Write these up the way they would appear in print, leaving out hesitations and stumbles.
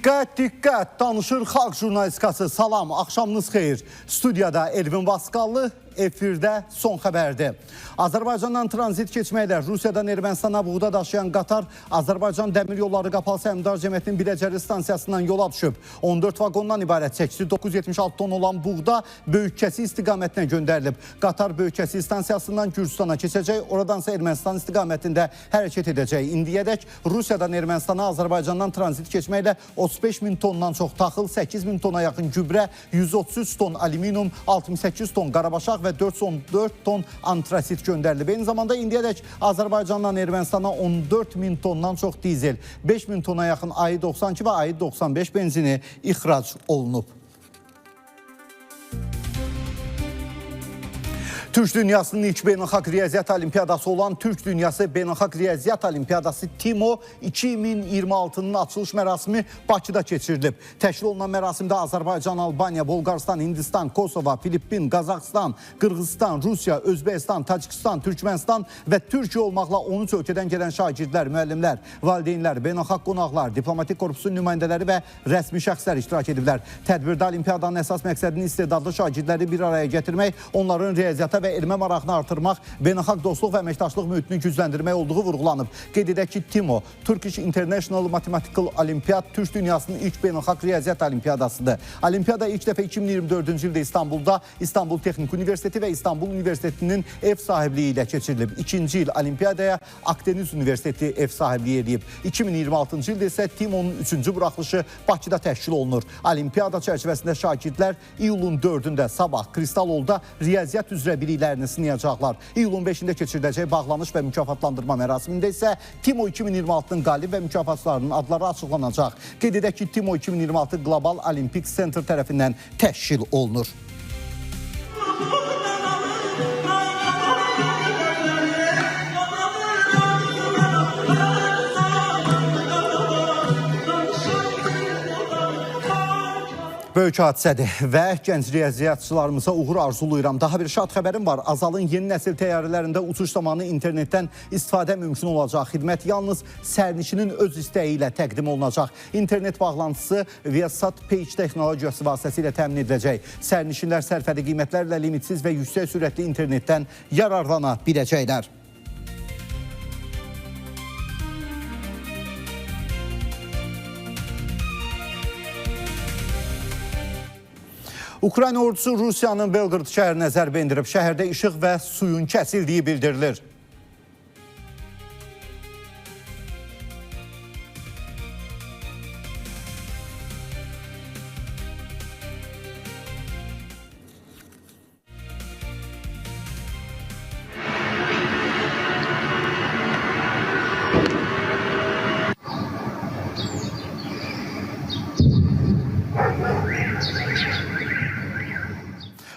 Diqqət, diqqət, danışır xalq jurnalistikası. Salam, axşamınız xeyir. Studiyada Elvin Vasqallı, efirdə son xəbərdir. Azərbaycandan tranzit keçməklə Rusiyadan Ermənistana buğda daşıyan qatar Azərbaycan Dəmir Yolları Qapalı Səhmdar Cəmiyyətinin Biləcəri stansiyasından yola düşüb. 14 vaqondan ibarət çəkisi 976 ton olan buğda Böyükçəsi istiqamətinə göndərilib. Qatar Böyükçəsi stansiyasından Gürcüstana keçəcək, oradansa Ermənistan istiqamətində hərəkət edəcək. İndiyədək Rusiyadan Ermənistana Azərbaycandan tranzit keçməklə 35 min tondan çox taxıl, 8 min tona yaxın gübrə, 133 ton alüminium, 68 ton qarabaşaq və 414 ton antrasit göndərilib. Eyni zamanda indiyədək Azərbaycandan Ermənistana 14 min tondan çox dizel, 5 min tona yaxın AI-92 və AI-95 benzini ixrac olunub. Türk dünyasının ilk beynəlxalq riyaziyyat olimpiyadası olan Türk Dünyası Beynəlxalq Riyaziyyat Olimpiyadası TİMO 2026-nın açılış mərasimi Bakıda keçirilib. Təşkil olunan mərasimdə Azərbaycan, Albaniya, Bolqarıstan, Hindistan, Kosova, Filippin, Qazaxıstan, Qırğızstan, Rusiya, Özbəkistan, Tacikistan, Türkmənistan və Türkiyə olmaqla 13 ölkədən gələn şagirdlər, müəllimlər, valideynlər, beynəlxalq qonaqlar, diplomatik korpusun nümayəndələri və rəsmi şəxslər iştirak ediblər. Tədbirdə olimpiyadanın əsas məqsədini istedadlı şagirdləri bir araya gətirmək, onların riyaziyyata və elmə marağını artırmaq, beynəlxalq dostluq və əməkdaşlıq mühitini gücləndirmək olduğu vurğulanıb. Qeyd edək ki, TİMO, Turkish International Mathematical Olympiad, Türk dünyasının ilk beynəlxalq riyaziyyat olimpiyadasıdır. Olimpiyada ilk dəfə 2024-cü ildə İstanbulda İstanbul Texnik Universiteti və İstanbul Universitetinin ev sahibliyi ilə keçirilib. İkinci il olimpiyadaya Akdeniz Universiteti ev sahibliyi edib. 2026-cı ildə isə TİMO'nun 3-cü buraxılışı Bakıda təşkil olunur. Olimpiyada çərçivəsində şagirdlər iyulun 4-də sabah Kristalolda riyaziyyat üzrə biliklərini sınayacaqlar. İyulun 5-də keçiriləcək bağlanış və mükafatlandırma mərasimində isə TİMO 2026-nın qalib və mükafatlarının adları açıqlanacaq. Qeyd edək ki, TİMO 2026 Global Olimpik Center tərəfindən təşkil olunur. Böyük hadisədir və gənc riyaziyyatçılarımıza uğur arzulayıram. Daha bir şad xəbərim var. Azal'ın yeni nəsil təyyarələrində uçuş zamanı internetdən istifadə mümkün olacaq. Xidmət yalnız sərnişinin öz istəyi ilə təqdim olunacaq. İnternet bağlantısı Viasat Page texnologiyası vasitəsilə təmin ediləcək. Sərnişinlər sərfəli qiymətlərlə limitsiz və yüksək sürətli internetdən yararlana biləcəklər. Ukrayna ordusu Rusiyanın Belqrad şəhərinə zərbə endirib. Şəhərdə işıq və suyun kəsildiyi bildirilir.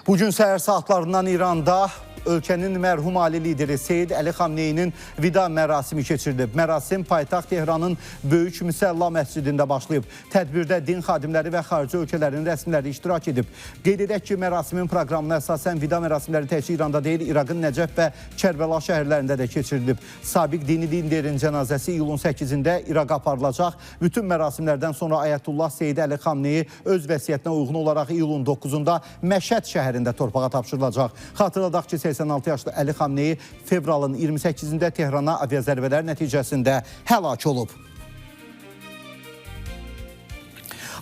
Bugün səhər saatlarından İranda ölkənin mərhum ali lideri Seyid Əli Xamneyinin vida mərasimi keçirilib. Mərasim paytaxt Tehranın Böyük Müsəllah məscidində başlayıb. Tədbirdə din xadimləri və xarici ölkələrin rəsmiləri iştirak edib. Qeyd edək ki, mərasimin proqramına əsasən vida mərasimləri təkcə İranda deyil, İraqın Nəcəf və Kərbəla şəhərlərində də keçirilib. Sabiq dini liderin cənazəsi iyulun 8-də İraqa aparılacaq. Bütün mərasimlərdən sonra Ayətullah Seyid Əli Xamneyi öz vəsiyyətinə uyğun olaraq iyulun 9-da Məşəd şəhərində torpağa tapşırılacaq. Xatırladaq ki, 86 yaşlı Əli Xamneyi fevralın 28-də Tehrana aviazərbələr nəticəsində həlak olub.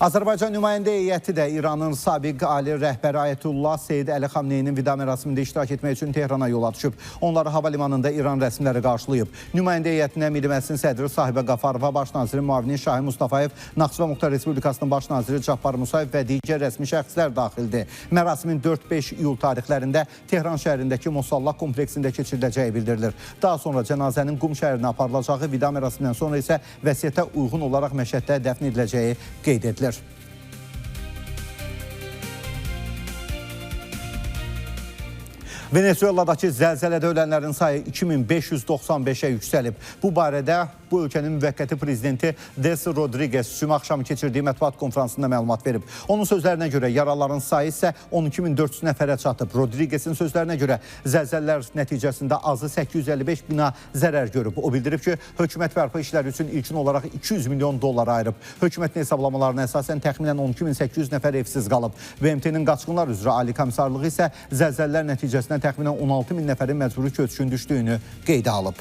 Azərbaycan nümayəndə heyəti də İranın sabiq ali rəhbəri Ayətullah Seyid Əli Xamneyinin vida mərasimində iştirak etmək üçün Tehrana yola düşüb. Onları hava limanında İran rəsmiləri qarşılayıb. Nümayəndə heyətinə Milli Məclisin sədri Sahibə Qafarova, baş naziri müavini Şahin Mustafayev, Naxçıvan Muxtar Respublikasının baş naziri Cabbar Musayev və digər rəsmi şəxslər daxildir. Mərasimin 4-5 iyul tarixlərində Tehran şəhərindəki Mosallah kompleksində keçiriləcəyi bildirilir. Daha sonra cənazənin Qum şəhərinə aparılacağı, vida mərasimindən sonra isə vəsiyyətə uyğun olaraq Məşəddə dəfn ediləcəyi qeyd edilir. Venezueladakı zəlzələdə ölənlərin sayı 2595-ə yüksəlib. Bu barədə bu ölkənin müvəqqəti prezidenti Delcy Rodriguez cümə axşamı keçirdiyi mətbuat konfransında məlumat verib. Onun sözlərinə görə yaraların sayı isə 12400 nəfərə çatıb. Rodriguezin sözlərinə görə zəlzələlər nəticəsində azı 855 bina zərər görüb. O bildirib ki, hökumət bərpa işləri üçün ilkin olaraq 200 milyon dollar ayırıb. Hökumətin hesablamalarına əsasən təxminən 12800 nəfər evsiz qalıb. BMT-nin qaçqınlar üzrə Ali Komissarlığı isə zəlzələlər nəticəsində təxminən 16 min nəfərin məcburi köçkün düşdüyünü qeydə alıb.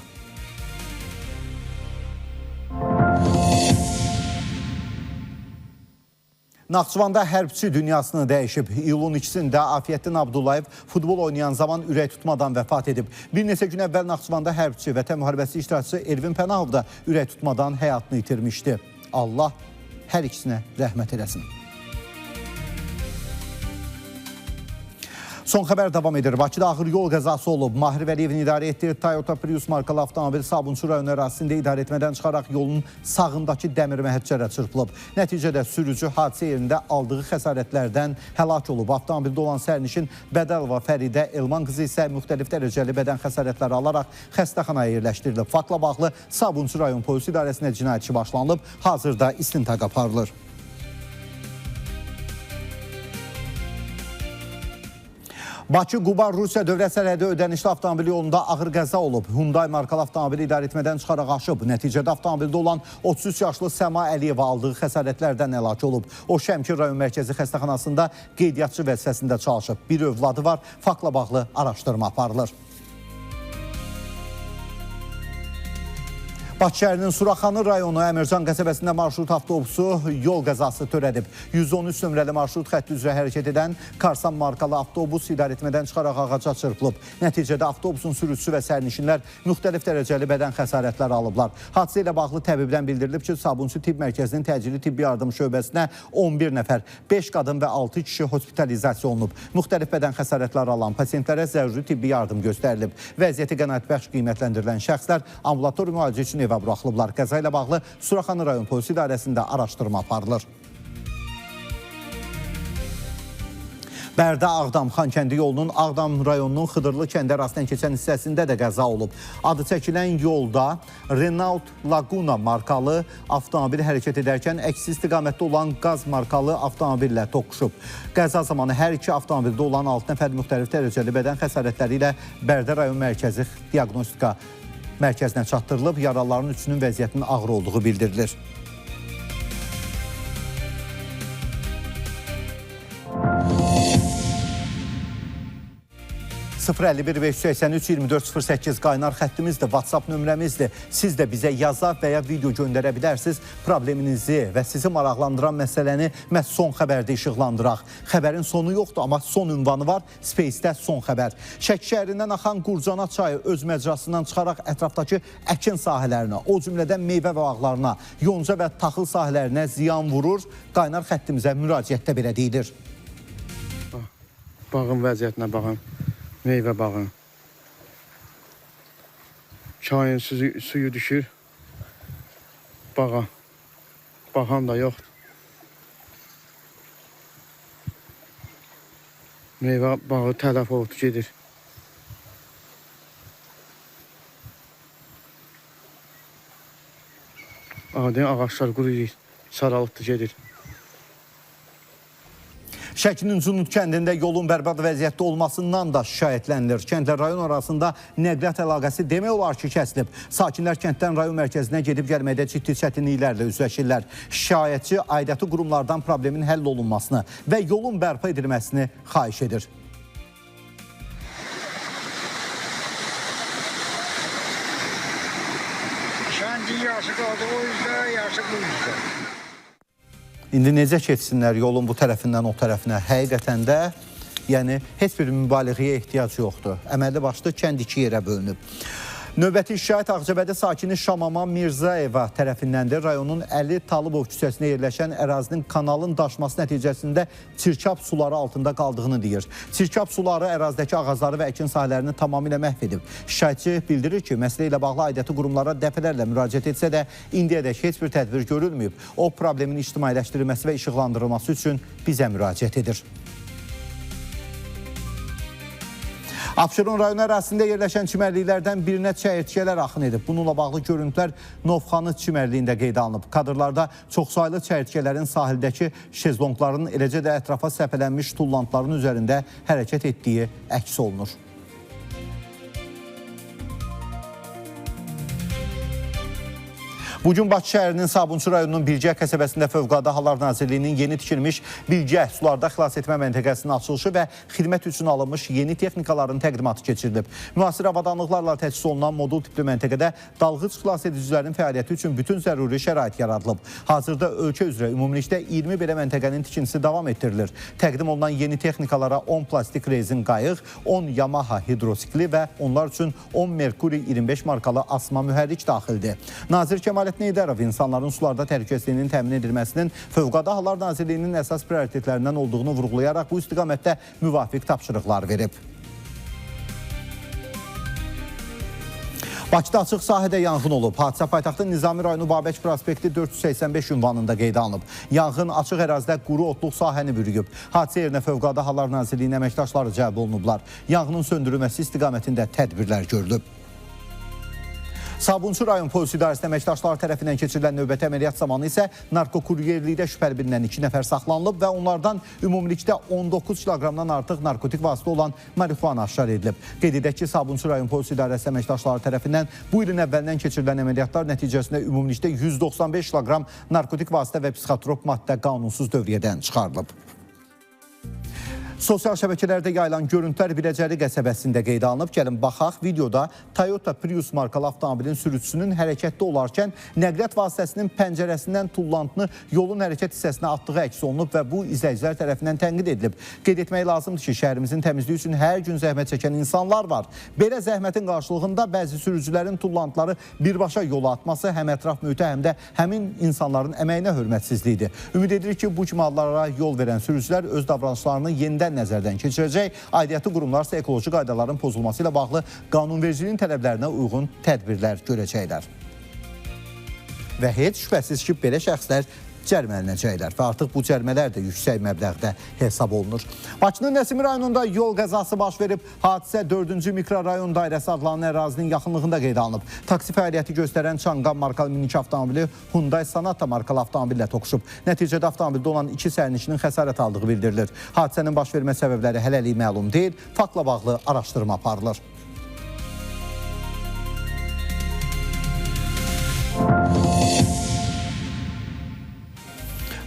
Naxçıvanda hərbçi dünyasını dəyişib. İyulun 2-sində Afiyəddin Abdullayev futbol oynayan zaman ürək tutmadan vəfat edib. Bir neçə gün əvvəl Naxçıvanda hərbçi Vətən müharibəsi iştirakçısı Elvin Pənahov da ürək tutmadan həyatını itirmişdi. Allah hər ikisinə rəhmət eləsin. Son xəbər davam edir. Bakıda ağır yol qəzası olub. Mahir Vəliyevin idarə etdiyi Toyota Prius markalı avtomobil Sabunçu rayon ərazisində idarə etmədən çıxaraq yolun sağındakı dəmir məhəccərə çırpılıb. Nəticədə sürücü hadisə yerində aldığı xəsarətlərdən həlak olub. Avtomobildə olan sərnişin Bədəlova Fəridə Elman qızı isə müxtəlif dərəcəli bədən xəsarətləri alaraq xəstəxanaya yerləşdirilib. Faktla bağlı Sabunçu rayon polis idarəsində cinayət işi başlanılıb. Hazırda istintaq aparılır. Bakı-Quba Rusiya dövlət sərhədi ödənişli avtomobil yolunda ağır qəza olub. Hyundai markalı avtomobili idarə etmədən çıxaraq aşıb. Nəticədə avtomobildə olan 33 yaşlı Səma Əliyeva aldığı xəsarətlərdən həlak olub. O, Şəmkir rayon mərkəzi xəstəxanasında qeydiyyatçı vəzifəsində çalışıb. Bir övladı var, faktla bağlı araşdırma aparılır. Bakı şəhərinin Suraxanı rayonu Əmircan qəsəbəsində marşrut avtobusu yol qəzası törədib. 113 nömrəli marşrut xətti üzrə hərəkət edən Karsan markalı avtobus idarə etmədən çıxaraq ağaca çırpılıb. Nəticədə avtobusun sürücüsü və sərnişinlər müxtəlif dərəcəli bədən xəsarətləri alıblar. Hadisə ilə bağlı təbibdən bildirilib ki, Sabunçu Tibb Mərkəzinin təcili tibbi yardım şöbəsinə 11 nəfər, 5 qadın və 6 kişi hospitalizasiya olunub. Müxtəlif bədən xəsarətləri alan pasientlərə zəruri tibbi yardım göstərilib. Vəziyyəti qənaətbəxş qiymətləndirilən şəxslər ambulator müalicə üçün evə buraxılıblar. Qəza ilə bağlı Suraxanı rayon polis idarəsində araşdırma aparılır. Bərdə-Ağdam Xankəndi yolunun Ağdam rayonunun Xıdırlı kəndi ərazisindən keçən hissəsində də qəza olub. Adı çəkilən yolda Renault Laguna markalı avtomobil hərəkət edərkən əksi istiqamətdə olan qaz markalı avtomobillə toqquşub. Qəza zamanı hər iki avtomobildə olan 6 nəfər müxtəlif dərəcəli bədən xəsarətləri ilə Bərdə rayon mərkəzi diaqnostika mərkəzinə çatdırılıb. Yaralıların üçünün vəziyyətinin ağır olduğu bildirilir. (051-583-2408) qaynar xəttimizdir, WhatsApp nömrəmizdir. Siz də bizə yaza və ya video göndərə bilərsiniz. Probleminizi və sizi maraqlandıran məsələni məhz son xəbərdə işıqlandıraq. Xəbərin sonu yoxdur, amma son ünvanı var. Space'də son xəbər. Şəki şəhərindən axan Qurcana çayı öz məcrasından çıxaraq ətrafdakı əkin sahələrinə, o cümlədən meyvə və ağlarına, yonca və taxıl sahələrinə ziyan vurur. Qaynar xəttimizə müraciətdə belə deyilir. Bağın vəziyyətinə baxın. Meyvə bağı. Çayın suyu düşür. Bağa. Baxan da yoxdur. Meyvə bağı tələf oldu, gedir. Adın ağaçlar quruyur, saralıqdır, gedir. Şəkinin Cunut kəndində yolun bərbad vəziyyətdə olmasından da şikayətlənilir. Kəndlə rayon arasında nəqliyyat əlaqəsi demək olar ki, kəsilib. Sakinlər kənddən rayon mərkəzinə gedib gəlməkdə ciddi çətinliklərlə üzləşirlər. Şikayətçi aidiyyatı qurumlardan problemin həll olunmasını və yolun bərpa edilməsini xahiş edir. Kəndin yaşı qaldı o üzdə, yaşı bu üzdə. İndi necə keçsinlər yolun bu tərəfindən o tərəfinə? Həqiqətən də yəni heç bir mübaliğəyə ehtiyac yoxdur. Əməlli başlı kənd iki yerə bölünüb. Növbəti şikayət Ağcabədi sakini Şamama Mirzayeva tərəfindəndir. Rayonun Əli Talıbov küçəsində yerləşən ərazinin kanalın daşması nəticəsində çirkab suları altında qaldığını deyir. Çirkab suları ərazidəki ağacları və əkin sahələrini tamamilə məhv edib. Şikayətçi bildirir ki, məsələ ilə bağlı aidiyyatı qurumlara dəfələrlə müraciət etsə də indiyədək heç bir tədbir görülməyib. O, problemin ictimailəşdirilməsi və işıqlandırılması üçün bizə müraciət edir. Abşeron rayonu ərazisində yerləşən çimərliklərdən birinə çəyirtkələr axın edib. Bununla bağlı görüntülər Novxanı çimərliyində qeydə alınıb. Kadrlarda çoxsaylı çəyirtkələrin sahildəki şezlongların, eləcə də ətrafa səpələnmiş tullantıların üzərində hərəkət etdiyi əks olunur. Bugün Bakı şəhərinin Sabunçu rayonunun Bilgəh qəsəbəsində Fövqəladə Hallar Nazirliyinin yeni tikilmiş Bilgəh sularda xilas etmə məntəqəsinin açılışı və xidmət üçün alınmış yeni texnikaların təqdimatı keçirilib. Müasir avadanlıqlarla təchiz olunan modul tipli məntəqədə dalğıc xilas edicilərin fəaliyyəti üçün bütün zəruri şərait yaradılıb. Hazırda ölkə üzrə ümumilikdə 20 belə məntəqənin tikintisi davam etdirilir. Təqdim olunan yeni texnikalara 10 plastik rezin qayıq, 10 Yamaha hidrosikli və onlar üçün 10 Merkuri 25 markalı asma mühərrik daxildir. Nazir Kəmal Neydarov insanların sularda təhlükəsizliyinin təmin edilməsinin Fövqəladə Hallar Nazirliyinin əsas prioritetlərindən olduğunu vurğulayaraq bu istiqamətdə müvafiq tapşırıqlar verib. Bakıda açıq sahədə yanğın olub. Hadisə paytaxtın Nizami rayonu Babək prospekti 485 ünvanında qeydə alınıb. Yanğın açıq ərazidə quru otluq sahəni bürüyüb. Hadisə yerinə Fövqəladə Hallar Nazirliyinin əməkdaşları cəlb olunublar. Yanğının söndürülməsi istiqamətində tədbirlər görülüb. Sabunçu rayon polis idarəsində əməkdaşları tərəfindən keçirilən növbəti əməliyyat zamanı isə narkokuryerlikdə şübhəli bilinən 2 nəfər saxlanılıb və onlardan ümumilikdə 19 kiloqramdan artıq narkotik vasitə olan marihuana aşkar edilib. Qeyd edək ki, Sabunçu rayon polis idarəsi əməkdaşları tərəfindən bu ilin əvvəlindən keçirilən əməliyyatlar nəticəsində ümumilikdə 195 kiloqram narkotik vasitə və psixotrop maddə qanunsuz dövriyyədən çıxarılıb. Sosial şəbəkələrdə yayılan görüntülər Biləcəri qəsəbəsində qeydə alınıb. Gəlin baxaq, videoda Toyota Prius markalı avtomobilin sürücüsünün hərəkətdə olarkən nəqliyyat vasitəsinin pəncərəsindən tullantını yolun hərəkət hissəsinə atdığı əks olunub və bu izləyicilər tərəfindən tənqid edilib. Qeyd etmək lazımdır ki, şəhərimizin təmizliyi üçün hər gün zəhmət çəkən insanlar var. Belə zəhmətin qarşılığında bəzi sürücülərin tullantıları birbaşa yola atması həm ətraf mühitə, həm də həmin insanların əməyinə hörmətsizlikdir. Ümid edirik ki, bu kimi hallara yol verən sürücülər öz davranışlarını yenidən nəzərdən keçirəcək. Aidiyyatı qurumlar isə ekoloji qaydaların pozulması ilə bağlı qanunvericiliyin tələblərinə uyğun tədbirlər görəcəklər. Və heç şübhəsiz ki, belə şəxslər cərimələnəcəklər və artıq bu cərimələr də yüksək məbləğdə hesab olunur. Bakının Nəsimi rayonunda yol qəzası baş verib. Hadisə 4-cü mikrorayon dairəsi adlanan ərazinin yaxınlığında qeydə alınıb. Taksi fəaliyyəti göstərən Çanqan markalı minik avtomobili Hyundai Sonata markalı avtomobillə toqquşub. Nəticədə avtomobildə olan 2 sərnişinin xəsarət aldığı bildirilir. Hadisənin baş vermə səbəbləri hələlik məlum deyil. Faktla bağlı araşdırma aparılır.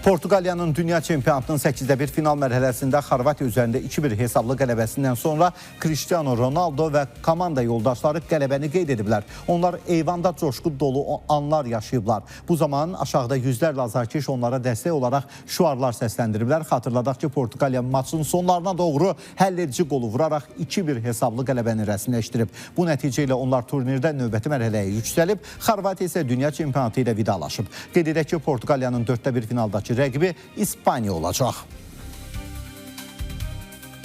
Portuqaliyanın dünya çempionatının 8-də 1 final mərhələsində Xorvatiya üzərində 2-1 hesablı qələbəsindən sonra Cristiano Ronaldo və komanda yoldaşları qələbəni qeyd ediblər. Onlar eyvanda coşqu dolu anlar yaşayıblar. Bu zaman aşağıda yüzlərlə azarkeş onlara dəstək olaraq şüarlar səsləndiriblər. Xatırladaq ki, Portuqaliya maçın sonlarına doğru həlledici qolu vuraraq 2-1 hesablı qələbəni rəsmiləşdirib. Bu nəticə ilə onlar turnirdə növbəti mərhələyə yüksəlib. Xorvatiya isə dünya çempionatı ilə vidalaşıb. Qeyd edək ki, Portuqaliyanın 4-də 1 finaldakı rəqibi İspaniya olacaq.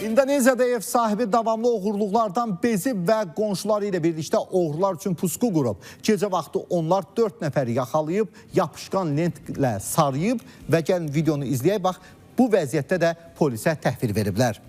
İndoneziyada ev sahibi davamlı oğurluqlardan bezib və qonşuları ilə birlikdə oğrular üçün pusqu qurub. Gecə vaxtı onlar 4 nəfəri yaxalayıb, yapışqan lentlə sarıyıb və gəlin videonu izləyək. Bax, bu vəziyyətdə də polisə təhvil veriblər.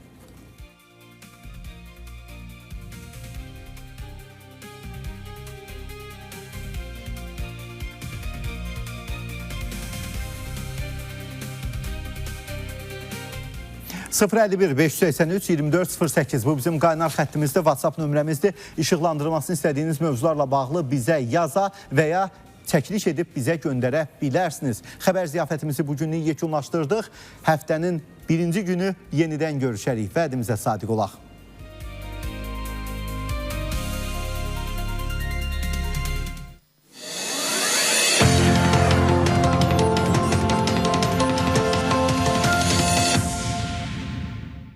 (051 583 2408) bu bizim qaynar xəttimizdir, WhatsApp nömrəmizdir. İşıqlandırılmasını istədiyiniz mövzularla bağlı bizə yaza və ya çəkiliş edib bizə göndərə bilərsiniz. Xəbər ziyafətimizi bugünlük yekunlaşdırdıq. Həftənin 1-ci günü yenidən görüşərik. Vədimizə sadiq olaq.